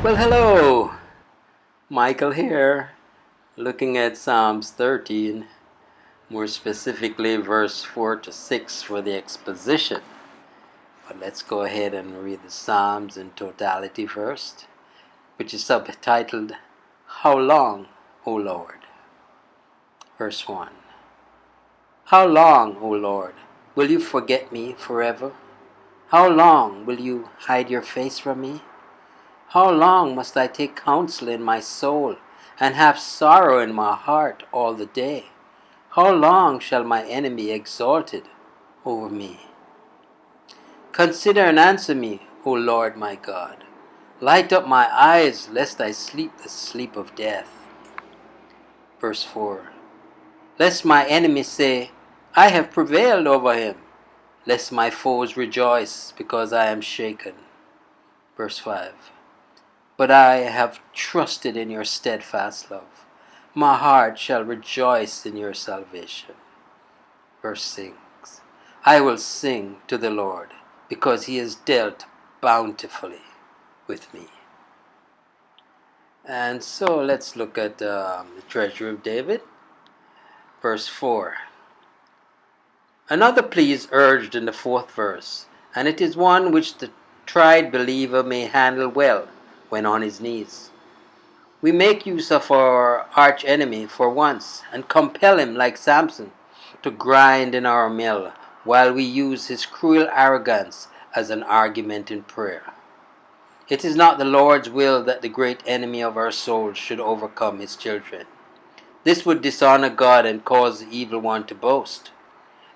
Well, hello, Michael here, looking at Psalms 13, more specifically verse 4 to 6 for the exposition. But let's go ahead and read the Psalms in totality first, which is subtitled, How Long, O Lord? Verse 1. How long, O Lord, will you forget me forever? How long will you hide your face from me? How long must I take counsel in my soul, and have sorrow in my heart all the day? How long shall my enemy exalted over me? Consider and answer me, O Lord my God. Light up my eyes, lest I sleep the sleep of death. Verse 4. Lest my enemy say, I have prevailed over him. Lest my foes rejoice, because I am shaken. Verse 5. But I have trusted in your steadfast love. My heart shall rejoice in your salvation. Verse 6. I will sing to the Lord, because he has dealt bountifully with me. And so let's look at the treasure of David. Verse 4. Another plea is urged in the 4th verse, and it is one which the tried believer may handle well when on his knees. We make use of our arch enemy for once and compel him, like Samson, to grind in our mill while we use his cruel arrogance as an argument in prayer. It is not the Lord's will that the great enemy of our souls should overcome his children. This would dishonor God and cause the evil one to boast.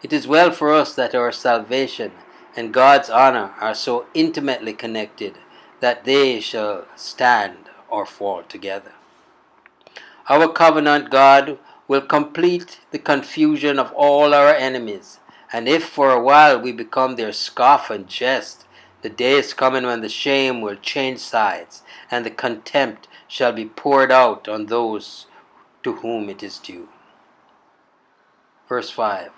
It is well for us that our salvation and God's honor are so intimately connected that they shall stand or fall together. Our covenant God will complete the confusion of all our enemies, and if for a while we become their scoff and jest, the day is coming when the shame will change sides, and the contempt shall be poured out on those to whom it is due. Verse 5.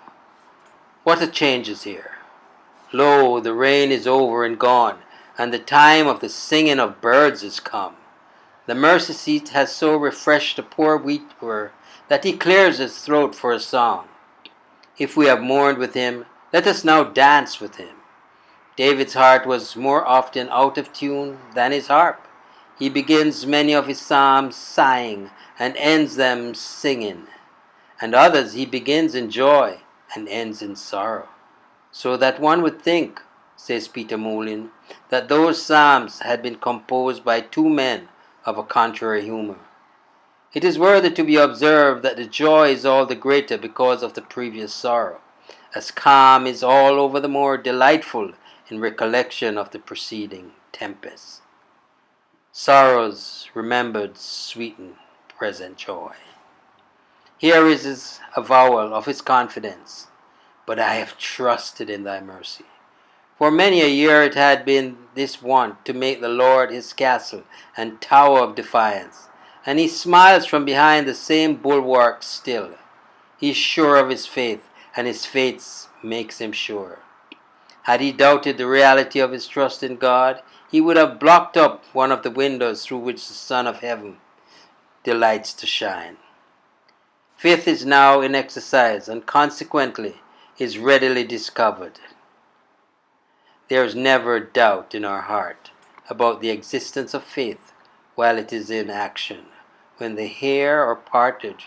What a change is here! Lo, the rain is over and gone, and the time of the singing of birds is come. The mercy seat has so refreshed the poor weeper that he clears his throat for a song. If we have mourned with him, let us now dance with him. David's heart was more often out of tune than his harp. He begins many of his psalms sighing and ends them singing, and others he begins in joy and ends in sorrow. So that one would think, says Peter Moulin, that those psalms had been composed by two men of a contrary humor. It is worthy to be observed that the joy is all the greater because of the previous sorrow, as calm is all over the more delightful in recollection of the preceding tempest. Sorrows remembered sweeten present joy. Here is his avowal of his confidence. But I have trusted in thy mercy. For many a year it had been this wont to make the Lord his castle and tower of defiance, and he smiles from behind the same bulwark still. He is sure of his faith, and his faith makes him sure. Had he doubted the reality of his trust in God, he would have blocked up one of the windows through which the Son of Heaven delights to shine. Faith is now in exercise, and consequently is readily discovered. There is never a doubt in our heart about the existence of faith while it is in action. When the hair or partridge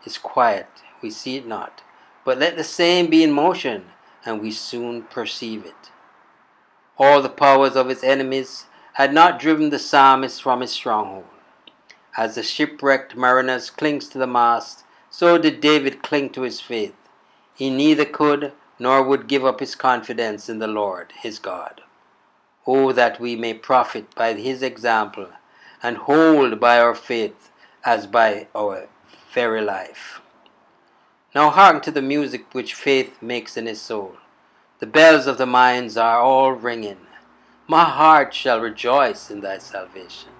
is quiet, we see it not, but let the same be in motion, and we soon perceive it. All the powers of his enemies had not driven the psalmist from his stronghold. As the shipwrecked mariner clings to the mast, so did David cling to his faith. He neither could nor would give up his confidence in the Lord, his God. Oh, that we may profit by his example and hold by our faith as by our very life. Now hark to the music which faith makes in his soul. The bells of the mines are all ringing. My heart shall rejoice in thy salvation.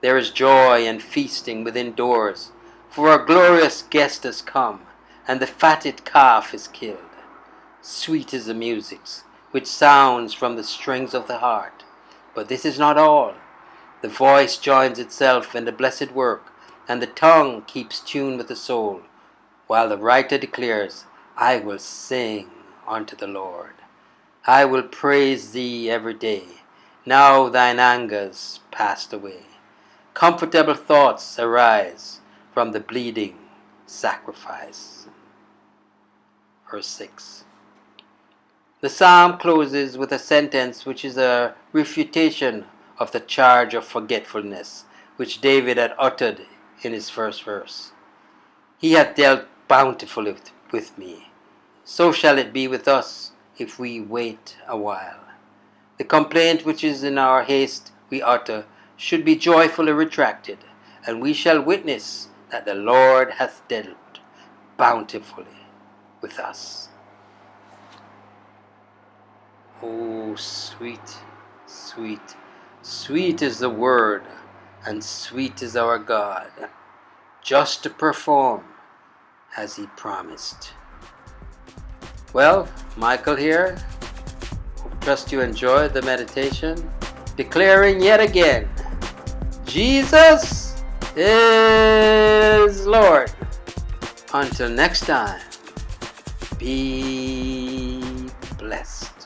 There is joy and feasting within doors, for a glorious guest has come, and the fatted calf is killed. Sweet is the music which sounds from the strings of the heart. But this is not all. The voice joins itself in the blessed work, and the tongue keeps tune with the soul, while the writer declares, I will sing unto the Lord. I will praise thee every day, now thine anger's passed away. Comfortable thoughts arise from the bleeding sacrifice. Verse 6. The psalm closes with a sentence which is a refutation of the charge of forgetfulness which David had uttered in his first verse. He hath dealt bountifully with me. So shall it be with us if we wait a while. The complaint which is in our haste we utter should be joyfully retracted, and we shall witness that the Lord hath dealt bountifully with us. Oh, sweet, sweet, sweet is the word, and sweet is our God, just to perform as he promised. Well, Michael here. Trust you enjoyed the meditation, declaring yet again, Jesus is Lord. Until next time, be blessed.